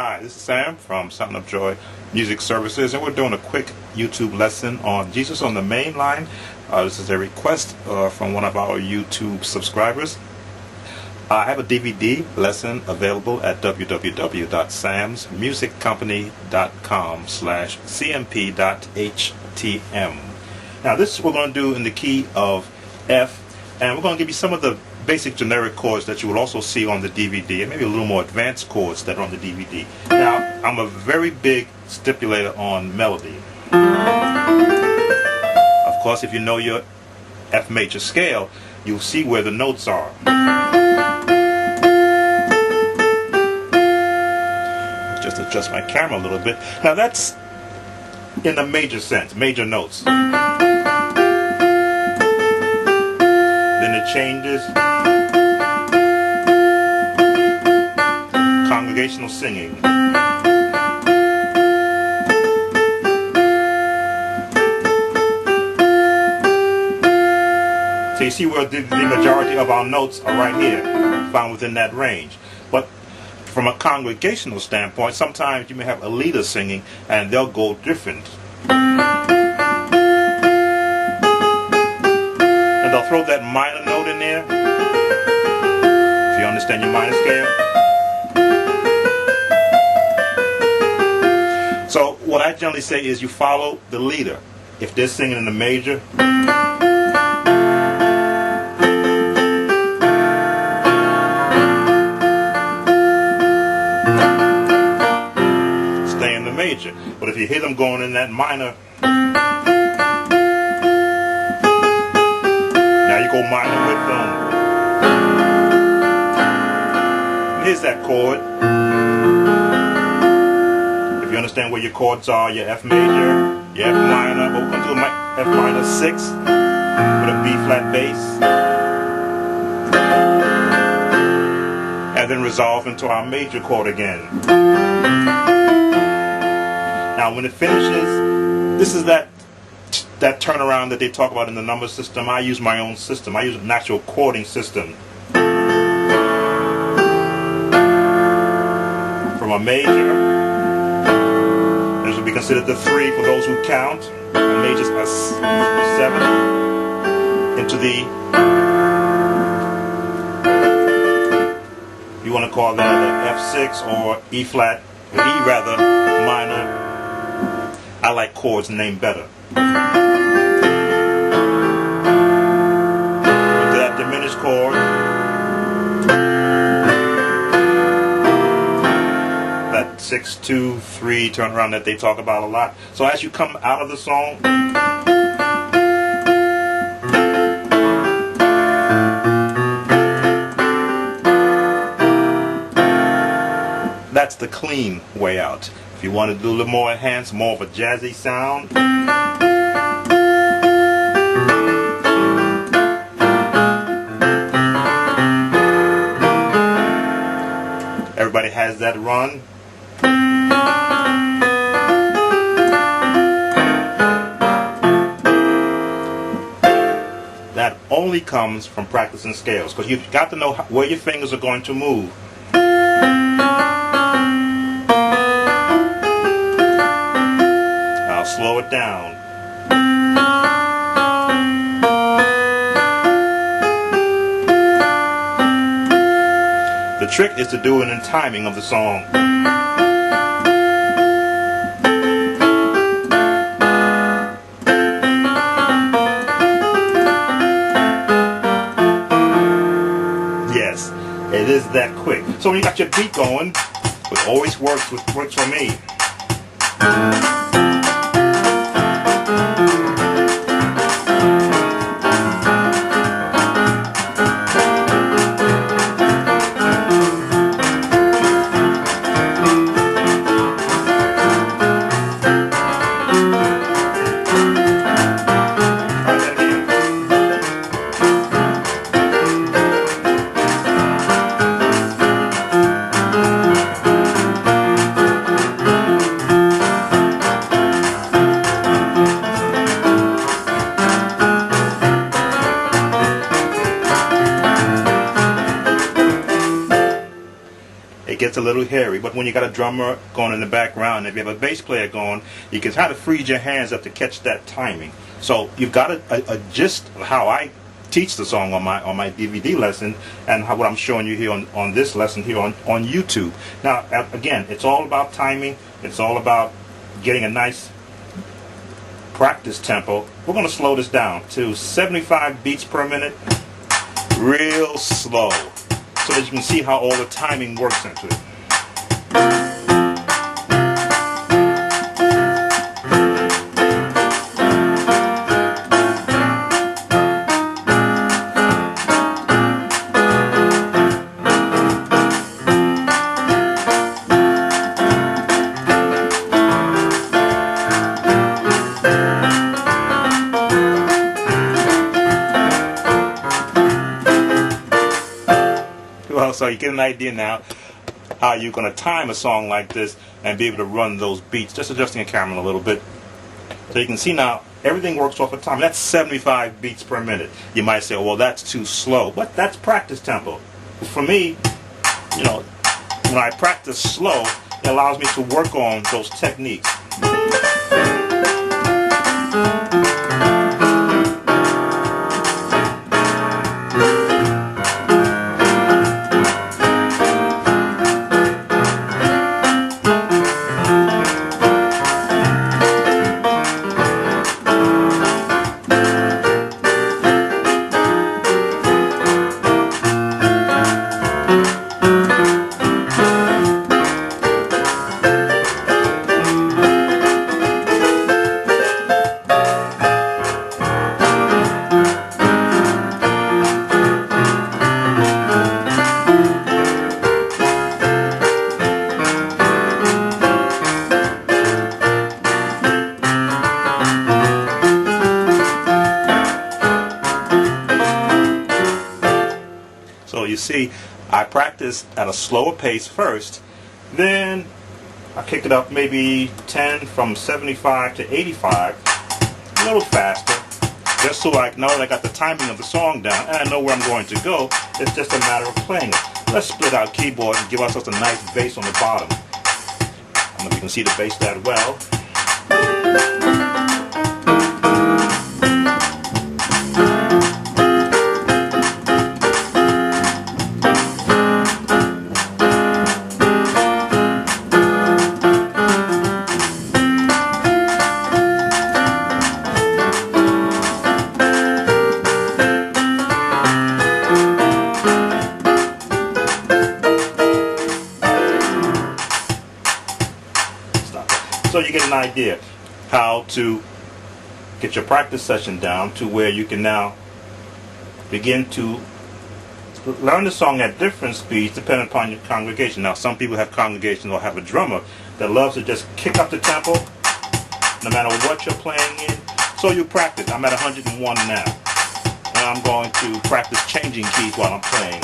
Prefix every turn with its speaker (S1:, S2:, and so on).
S1: Hi, this is Sam from Sound of Joy Music Services, and we're doing a quick YouTube lesson on Jesus on the Main Line. This is a request from one of our YouTube subscribers. I have a DVD lesson available at www.samsmusiccompany.com/cmp.htm. Now this we're going to do in the key of F, and we're going to give you some of the basic generic chords that you will also see on the DVD, and maybe a little more advanced chords that are on the DVD. Now, I'm a very big stipulator on melody. Of course, if you know your F major scale, you'll see where the notes are. Just adjust my camera a little bit. Now that's in the major sense, major notes. Then it changes. Congregational singing. So you see where the majority of our notes are right here, found within that range. But from a congregational standpoint, sometimes you may have a leader singing and they'll go different. And they'll throw that minor note in there, if you understand your minor scale. So what I generally say is you follow the leader. If they're singing in the major, stay in the major. But if you hear them going in that minor, now you go minor with them. Here's that chord. If you understand where your chords are, your F major, your F minor, but we're going to do F minor 6 with a B flat bass, and then resolve into our major chord again. Now when it finishes, this is that turnaround that they talk about in the number system. I use my own system. I use a natural chording system. From a major, this will be considered the 3 for those who count. The majors are 7 into the, you want to call that a F6 or E flat, or E rather, minor. I like chords named better. Into that diminished chord. That 6-2-3 turnaround that they talk about a lot. So as you come out of the song, that's the clean way out. If you want to do a little more enhanced, more of a jazzy sound, everybody has that run. That only comes from practicing scales, because you've got to know where your fingers are going to move. I'll slow it down. The trick is to do it in timing of the song. Yes, it is that quick. So when you got your beat going, it always works for me. it gets a little hairy. But when you got a drummer going in the background, if you have a bass player going, you can kind of freeze your hands up to catch that timing. So you've got a gist of how I teach the song on my DVD lesson, and what I'm showing you here on this lesson here on YouTube. Now, again, it's all about timing. It's all about getting a nice practice tempo. We're going to slow this down to 75 beats per minute, real slow, so that you can see how all the timing works into it. Well, so you get an idea now how you're going to time a song like this and be able to run those beats, just adjusting the camera a little bit. So you can see now everything works off of time. That's 75 beats per minute. You might say, oh, well, that's too slow, but that's practice tempo. For me, you know, when I practice slow, it allows me to work on those techniques. So you see, I practiced at a slower pace first, then I kicked it up maybe 10 from 75 to 85, a little faster, just so I know that I got the timing of the song down and I know where I'm going to go. It's just a matter of playing it. Let's split our keyboard and give ourselves a nice bass on the bottom. I don't know if you can see the bass that well. So you get an idea how to get your practice session down to where you can now begin to learn the song at different speeds depending upon your congregation. Now, some people have congregations or have a drummer that loves to just kick up the tempo no matter what you're playing in. So you practice. I'm at 101 now. And I'm going to practice changing keys while I'm playing.